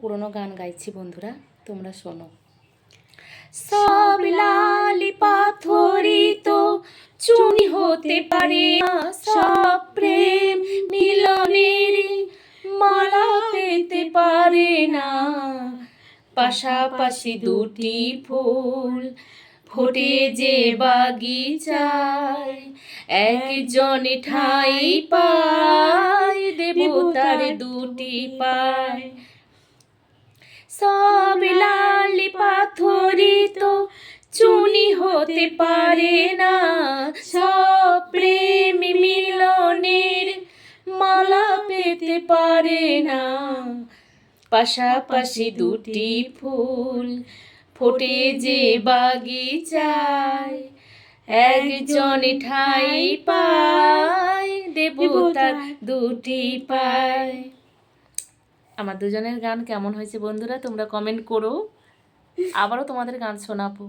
পুরনো গান গাইছি বন্ধুরা, তোমরা শোনো। সব লালি পাথরিত চুনি হতে পারে না, সব প্রেম মিলনের মালা পেতে পারে না। পাশাপাশি দুটি ফুল ফোটে যে বাগিচায়, একজন ঠাই পায় দেবতার দুটি পায়। সব লালি পাথরিত চুনি হতে পারে না, সব প্রেম মিলনের মালা পেতে পারে না। পাশাপাশি দুটি ফুল ফোটে যে বাগিচায়, একজন ঠাই পায় দেবতার দুটি পায়। আমার দুজনের গান কেমন হয়েছে বন্ধুরা তোমরা কমেন্ট করো, আবারও তোমাদের গান শোনাবো।